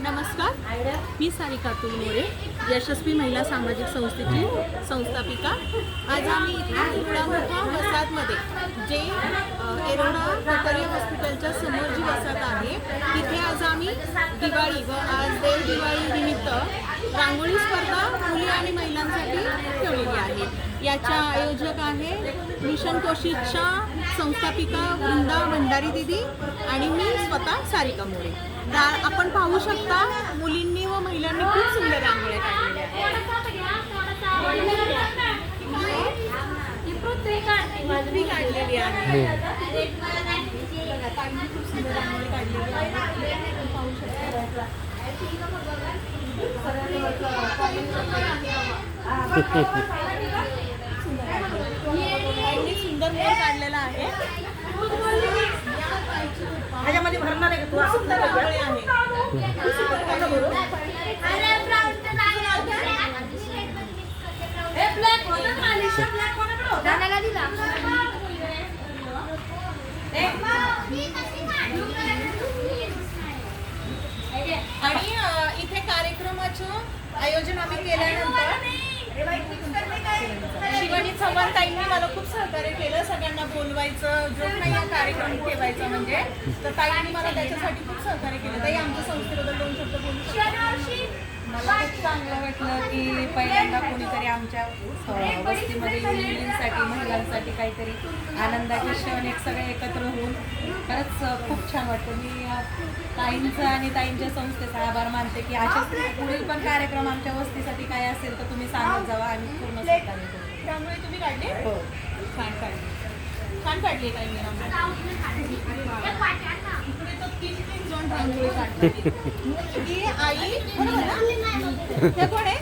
नमस्कार, मी सारिका तुलमोरे, यशस्वी महिला सामाजिक संस्थेची संस्थापिका। आज आम्ही इथे मुळामुठा वसाहतमध्ये जे एरोडा वेटरी हॉस्पिटलच्या समोर जी वसाहत आहे तिथे आज आम्ही दिवाळी व आज देव दिवाळी निमित्त रांगोळी स्पर्धा मुली आणि महिलांसाठी ठेवलेली आहे। याच्या आयोजक आहे मिशन कोशिशच्या संस्थापिका वृंदा भंडारी दिदी आणि मी स्वतः सारिका मोरे। आपण पाहू शकता मुलींनी व महिलांनी खूप सुंदर रांगोळ्या काढलेली आहे। सुंदर मोर काढलेला आहे। ह्याच्यामध्ये भरणार आहे का सुंदर रांगोळी आहे। आणि इथे कार्यक्रमाचं आयोजन आम्ही केल्यानंतर शिवानी चव्हाण ताईंनी मला खूप सहकार्य केलं। सगळ्यांना बोलवायचं, जो काही कार्यक्रम ठेवायचा म्हणजे तर ताईंनी मला त्याच्यासाठी खूप सहकार्य केलं। ताई, आमच्या संस्थेबद्दल 2 शब्द बोलू शकता? मला खूप चांगलं वाटलं की पहिल्यांदा कोणीतरी आमच्या वस्तीमध्ये मुलींसाठी महिलांसाठी काहीतरी आनंदाचे क्षण एक सगळे एकत्र होऊन खरंच खूप छान वाटतं। मी ताईंचं आणि ताईंच्या संस्थेचा आभार मानते की असेच पुढील पण कार्यक्रम आमच्या वस्तीसाठी काय असेल तर तुम्ही सांगत जावा, आम्ही पूर्ण सहकार्य करू। त्यामुळे तुम्ही काढले? हो, छान काढले, छान काढली ताई। इकडे तर 3 जण रांगोळी काढली। ही आई हे कोण आहे?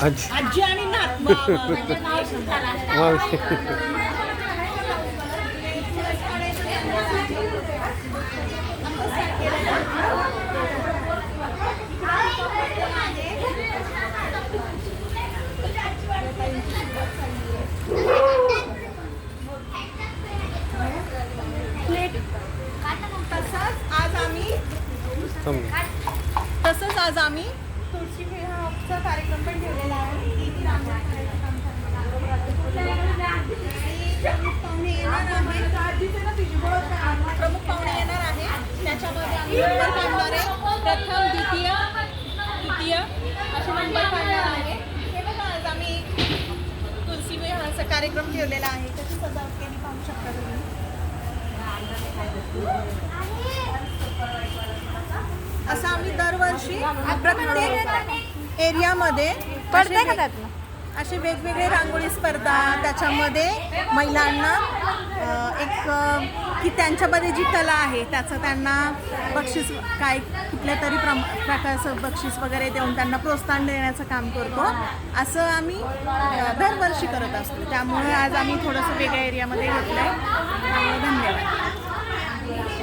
आजी आणि नात। तसंच आज आम्ही तुळशी विवाहाचा कार्यक्रम पण ठेवलेला आहे। प्रमुख पाहुणे येणार आहे, त्याच्यामध्ये आम्ही नंबर काढणार आहे। प्रथम, द्वितीय, तृतीय असे नंबर काढणार आहे। हे बघा, आज आम्ही तुळशी विवाहाचा कार्यक्रम ठेवलेला आहे, त्याची सजावट केली पाहू शकता तुम्ही। असं आम्ही दरवर्षी प्रत्येक एरियामध्ये असे वेगवेगळे रांगोळी स्पर्धा, त्याच्यामध्ये महिलांना की त्यांच्यामध्ये जी कला आहे त्याचं त्यांना बक्षीस काय कुठल्या तरी प्रकारचं बक्षीस वगैरे देऊन त्यांना प्रोत्साहन देण्याचं काम करतो। असं आम्ही दरवर्षी करत असतो। त्यामुळे आज आम्ही थोडंसं वेगळ्या एरियामध्ये घेतलं आहे। धन्यवाद।